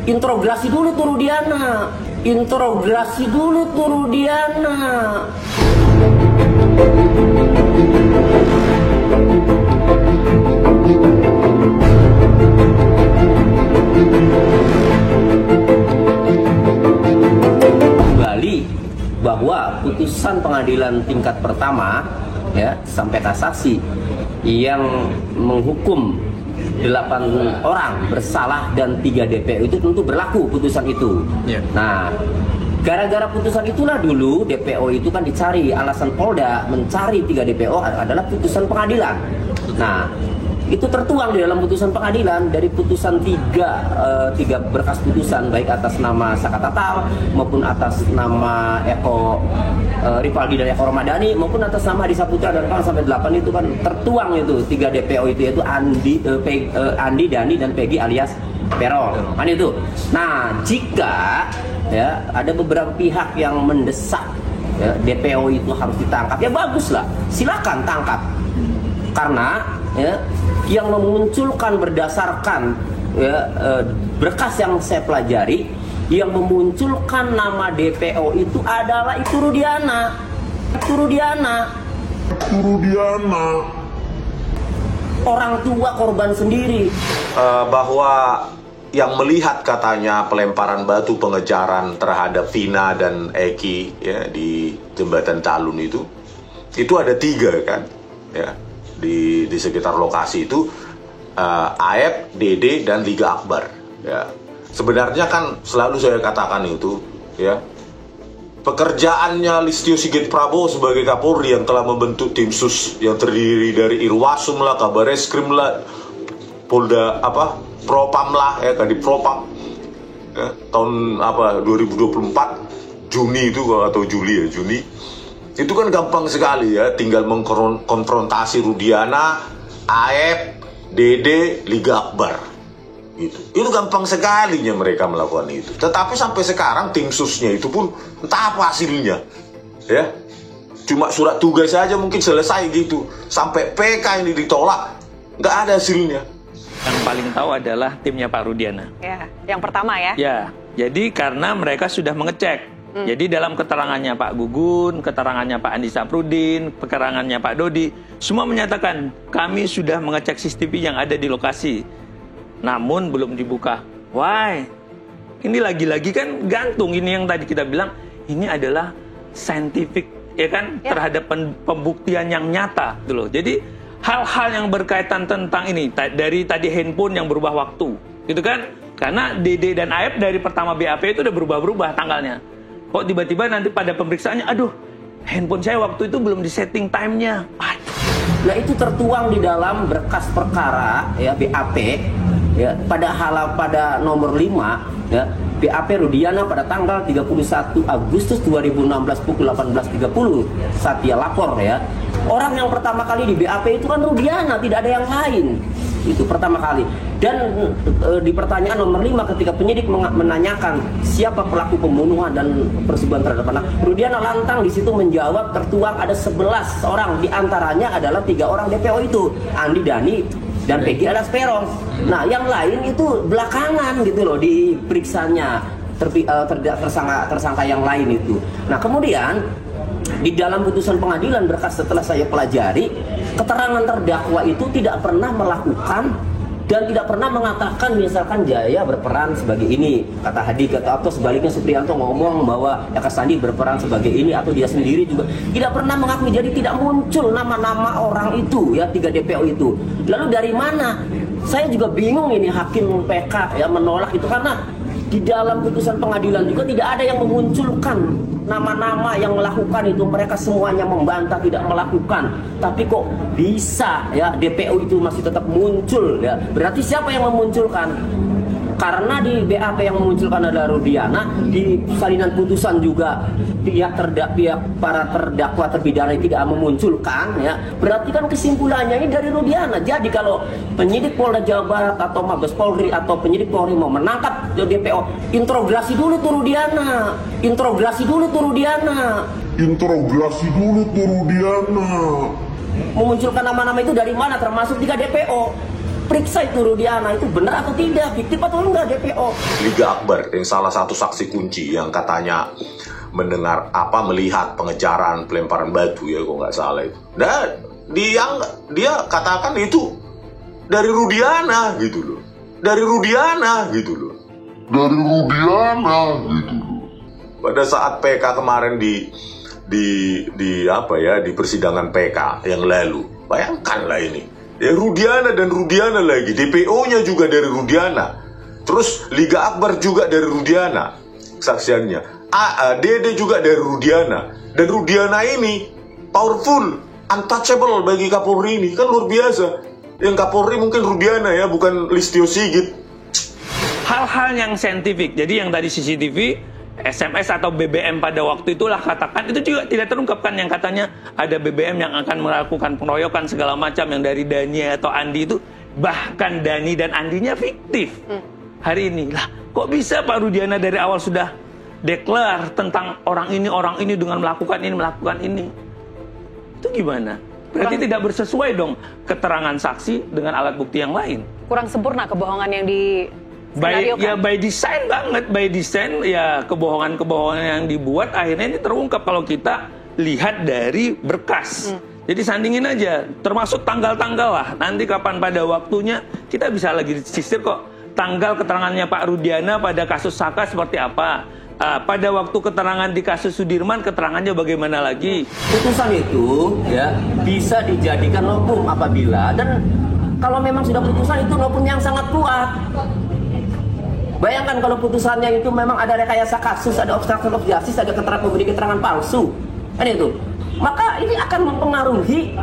Interogasi dulu tuh Rudiana. Interogasi dulu tuh Rudiana. Kembali bahwa putusan pengadilan tingkat pertama ya sampai kasasi yang menghukum 8 orang bersalah dan 3 DPO itu tentu berlaku putusan itu. Nah, gara-gara putusan itulah dulu DPO itu kan dicari, alasan Polda mencari 3 DPO adalah putusan pengadilan. Nah, itu tertuang di dalam putusan pengadilan dari putusan tiga berkas putusan, baik atas nama Saka Tatal maupun atas nama Eko Rivaldi dan Eko Ramadhani maupun atas nama Adi Saputra dan kawan sampai 8 itu kan tertuang itu 3 DPO itu, yaitu Andi, Dani dan Peggy alias Peron kan itu. Nah, jika ya ada beberapa pihak yang mendesak ya, DPO itu harus ditangkap, ya baguslah, silakan tangkap, karena ya yang memunculkan berdasarkan ya, berkas yang saya pelajari, yang memunculkan nama DPO itu adalah itu Rudiana. Orang tua korban sendiri. Bahwa yang melihat katanya pelemparan batu pengejaran terhadap Vina dan Eki ya di jembatan Talun itu ada 3 kan ya. Di sekitar lokasi itu AF, Dede dan Liga Akbar ya. Sebenarnya kan selalu saya katakan itu ya, pekerjaannya Listio Sigit Prabowo sebagai Kapolri yang telah membentuk tim sus yang terdiri dari Irwasum lah, Kabareskrim lah, Polda Propam lah ya, Kadif Propam ya, tahun 2024 Juni itu atau Juli ya, Juni. Itu kan gampang sekali ya, tinggal mengkonfrontasi Rudiana, AF, Dede, Liga Akbar. Itu gampang sekalinya mereka melakukan itu. Tetapi sampai sekarang tim susnya itu pun entah apa hasilnya. Ya. Cuma surat tugas saja mungkin selesai gitu. Sampai PK ini ditolak, nggak ada hasilnya. Yang paling tahu adalah timnya Pak Rudiana. Ya, yang pertama ya. Ya, jadi karena mereka sudah mengecek. Jadi dalam keterangannya Pak Gugun, keterangannya Pak Andi Saprudin, keterangannya Pak Dodi, semua menyatakan kami sudah mengecek CCTV yang ada di lokasi. Namun belum dibuka. Why? Ini lagi-lagi kan gantung, ini yang tadi kita bilang, ini adalah scientific ya kan, terhadap pembuktian yang nyata gitu loh. Jadi hal-hal yang berkaitan tentang ini dari tadi handphone yang berubah waktu, gitu kan? Karena Dede dan AF dari pertama BAP itu udah berubah-berubah tanggalnya. Kok tiba-tiba nanti pada pemeriksaannya, aduh, handphone saya waktu itu belum disetting time-nya. Nah, itu tertuang di dalam berkas perkara ya BAP ya pada nomor 5 ya, BAP Rudiana pada tanggal 31 Agustus 2016 pukul 18.30 saat dia lapor ya. Orang yang pertama kali di BAP itu kan Rudiana, tidak ada yang lain. Itu pertama kali. Dan di pertanyaan nomor 5 ketika penyidik menanyakan siapa pelaku pembunuhan dan persetubuhan terhadap anak, Rudiana lantang di situ menjawab tertuang ada 11 orang, di antaranya adalah 3 orang DPO itu, Andi, Dani dan Peggy alias Peron. Nah, yang lain itu belakangan gitu loh diperiksanya, tersangka yang lain itu. Nah, kemudian di dalam putusan pengadilan berkas setelah saya pelajari, keterangan terdakwa itu tidak pernah melakukan dan tidak pernah mengatakan misalkan Jaya berperan sebagai ini, kata Hadi, atau sebaliknya Supriyanto ngomong bahwa Eka Sandi berperan sebagai ini, atau dia sendiri juga tidak pernah mengakui. Jadi tidak muncul nama-nama orang itu ya, 3 DPO itu. Lalu dari mana? Saya juga bingung ini hakim PK ya menolak itu, karena di dalam putusan pengadilan juga tidak ada yang memunculkan nama-nama yang melakukan itu. Mereka semuanya membantah tidak melakukan. Tapi kok bisa ya DPO itu masih tetap muncul ya. Berarti siapa yang memunculkan? Karena di BAP yang memunculkan adalah Rudiana, di salinan putusan juga pihak para terdakwa terpidana tidak memunculkan ya. Berarti kan kesimpulannya ini dari Rudiana. Jadi kalau penyidik Polda Jawa Barat atau Mabes Polri atau penyidik Polri mau menangkap DPO, interogasi dulu tuh Rudiana. Memunculkan nama-nama itu dari mana, termasuk 3 DPO. periksa itu Rudiana itu benar atau tidak, fiktif atau enggak DPO. Liga Akbar yang salah satu saksi kunci yang katanya melihat pengejaran pelemparan batu ya, kok nggak salah itu. Dan dia katakan itu dari Rudiana gitu loh. Dari Rudiana gitu loh. Pada saat PK kemarin di persidangan PK yang lalu, bayangkanlah ini. Ya Rudiana dan Rudiana lagi, DPO-nya juga dari Rudiana. Terus Liga Akbar juga dari Rudiana kesaksiannya. Dede juga dari Rudiana. Dan Rudiana ini powerful, untouchable bagi Kapolri ini. Kan luar biasa. Yang Kapolri mungkin Rudiana ya, bukan Listio Sigit. Hal-hal yang saintifik. Jadi yang tadi CCTV, SMS atau BBM pada waktu itulah katakan, itu juga tidak terungkapkan yang katanya ada BBM yang akan melakukan pengeroyokan segala macam yang dari Dani atau Andi itu. Bahkan Dani dan Andinya fiktif. Hari ini lah, kok bisa Pak Rudiana dari awal sudah deklar tentang orang ini dengan melakukan ini. Itu gimana? Berarti tidak bersesuai dong keterangan saksi dengan alat bukti yang lain. Kurang sempurna kebohongan yang di by design banget, by design ya, kebohongan yang dibuat akhirnya ini terungkap kalau kita lihat dari berkas. Jadi sandingin aja, termasuk tanggal-tanggal lah. Nanti kapan pada waktunya kita bisa lagi sisir kok. Tanggal keterangannya Pak Rudiana pada kasus Saka seperti apa? Pada waktu keterangan di kasus Sudirman keterangannya bagaimana lagi? Putusan itu ya bisa dijadikan novum apabila, dan kalau memang sudah putusan itu novum yang sangat kuat. Bayangkan kalau putusannya itu memang ada rekayasa kasus, ada obstruction of justice, ada pemberi keterangan palsu, kan itu. Maka ini akan mempengaruhi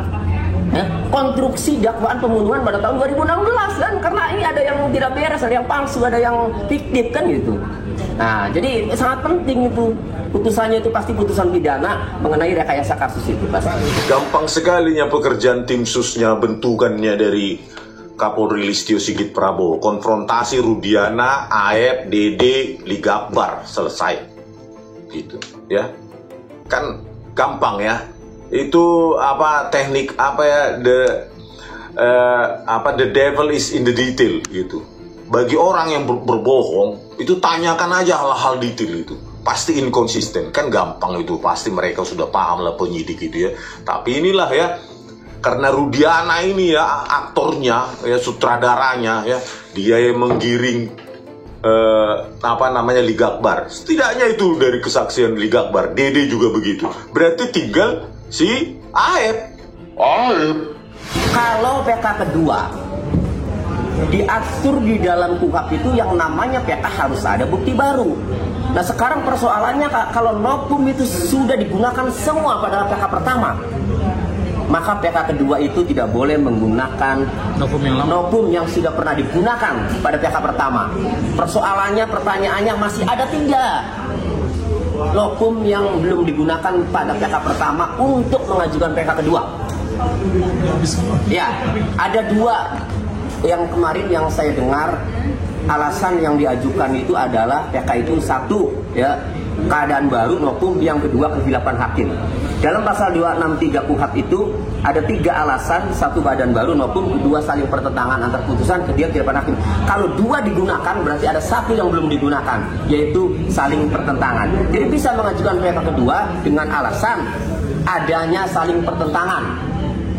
konstruksi dakwaan pembunuhan pada tahun 2016 kan, karena ini ada yang tidak beres, ada yang palsu, ada yang fiktif kan gitu. Nah, jadi sangat penting itu putusannya itu pasti putusan pidana mengenai rekayasa kasus itu pasti. Gampang sekalinya pekerjaan tim susnya, bentukannya dari Kapolri Listio Sigit Prabowo, konfrontasi Rudiana, Aep, Dede, Liga Akbar, selesai gitu ya. Kan gampang ya. Itu teknik the devil is in the detail gitu. Bagi orang yang berbohong itu tanyakan aja hal-hal detail itu, pasti inkonsisten. Kan gampang itu, pasti mereka sudah paham lah penyidik itu ya. Tapi inilah ya, karena Rudiana ini ya aktornya ya, sutradaranya ya, dia yang menggiring Liga Akbar. Setidaknya itu dari kesaksian Liga Akbar. Dede juga begitu. Berarti tinggal si Aep. Kalau PK kedua diatur di dalam KUHP itu yang namanya PK harus ada bukti baru. Nah sekarang persoalannya kalau novum itu sudah digunakan semua pada PK pertama, maka PK kedua itu tidak boleh menggunakan novum yang sudah pernah digunakan pada PK pertama. Pertanyaannya masih ada tidak novum yang belum digunakan pada PK pertama untuk mengajukan PK kedua? Ya, ada dua yang kemarin yang saya dengar alasan yang diajukan itu adalah PK itu satu ya, keadaan baru, novum yang kedua kehilapan hakim. Dalam pasal 263 KUHP itu ada 3 alasan, satu keadaan baru, novum, kedua saling pertentangan antar putusan, ketiga kehilapan hakim. Kalau 2 digunakan berarti ada 1 yang belum digunakan, yaitu saling pertentangan. Jadi bisa mengajukan PK kedua dengan alasan adanya saling pertentangan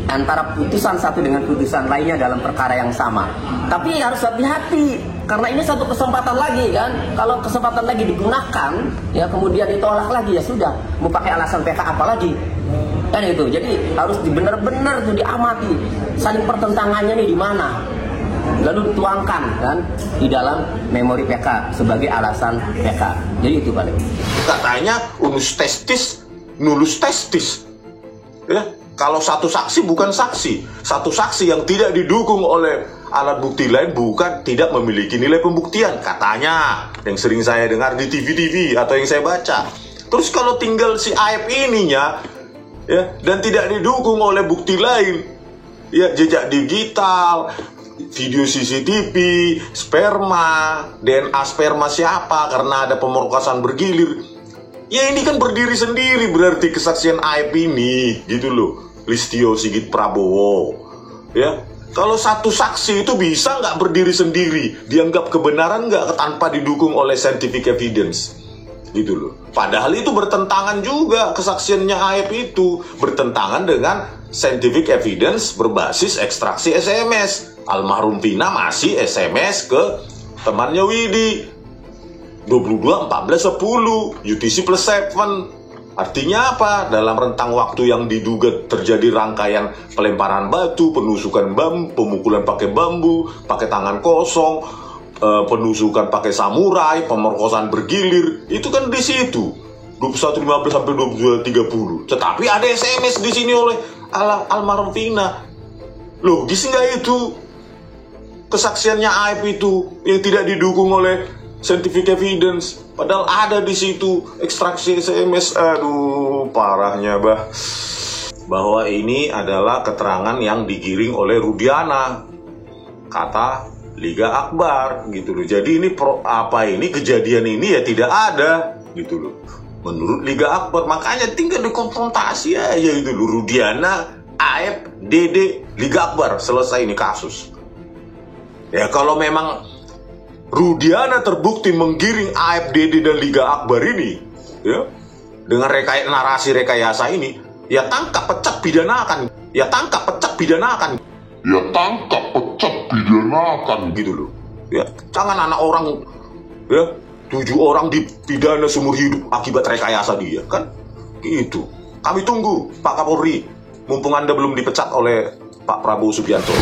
antara putusan satu dengan putusan lainnya dalam perkara yang sama. Tapi harus hati-hati karena ini satu kesempatan lagi kan. Kalau kesempatan lagi digunakan ya kemudian ditolak lagi, ya sudah, mau pakai alasan PK apa lagi kan itu. Jadi harus benar-benar tuh diamati saling pertentangannya nih di mana, lalu dituangkan kan di dalam memori PK sebagai alasan PK. Jadi itu paling. Katanya unus testis nullus testis ya. Kalau satu saksi bukan saksi, satu saksi yang tidak didukung oleh alat bukti lain bukan tidak memiliki nilai pembuktian, katanya yang sering saya dengar di TV-TV atau yang saya baca. Terus kalau tinggal si Aep ininya ya, dan tidak didukung oleh bukti lain ya, jejak digital, video CCTV, sperma, DNA sperma siapa karena ada pemerkosaan bergilir, ya ini kan berdiri sendiri berarti kesaksian Aep ini gitu loh. Listio Sigit Prabowo ya, Kalau satu saksi itu bisa nggak berdiri sendiri, dianggap kebenaran nggak tanpa didukung oleh scientific evidence, gitu loh. Padahal itu bertentangan juga, kesaksiannya Aep itu bertentangan dengan scientific evidence berbasis ekstraksi SMS. Almarhum Vina masih SMS ke temannya Widi 22 14 10 UTC plus 7. Artinya apa? Dalam rentang waktu yang diduga terjadi rangkaian pelemparan batu, penusukan bambu, pemukulan pakai bambu, pakai tangan kosong, penusukan pakai samurai, pemerkosaan bergilir, itu kan di situ 21.15 sampai 22.30. Tetapi ada SMS di sini oleh almarhum Vina. Logis nggak itu? Kesaksiannya Aep itu yang tidak didukung oleh scientific evidence, padahal ada di situ ekstraksi SMS. Aduh, parahnya bahwa ini adalah keterangan yang digiring oleh Rudiana, kata Liga Akbar, gitu loh. Jadi ini kejadian ini ya tidak ada, gitu loh, menurut Liga Akbar. Makanya tinggal dikonfrontasi aja, gitu loh. Rudiana, Aep, Dede, Liga Akbar, selesai ini kasus. Ya kalau memang Rudiana terbukti menggiring Aep, Dede, dan Liga Akbar ini, ya, dengan narasi rekayasa ini, ya tangkap, pecat, pidanakan. Ya tangkap, pecat, pidanakan. Ya tangkap, pecat, pidanakan, gitu loh. Ya, jangan anak orang, ya, 7 orang dipidana seumur hidup akibat rekayasa dia, kan? Gitu. Kami tunggu, Pak Kapolri, mumpung Anda belum dipecat oleh Pak Prabowo Subianto.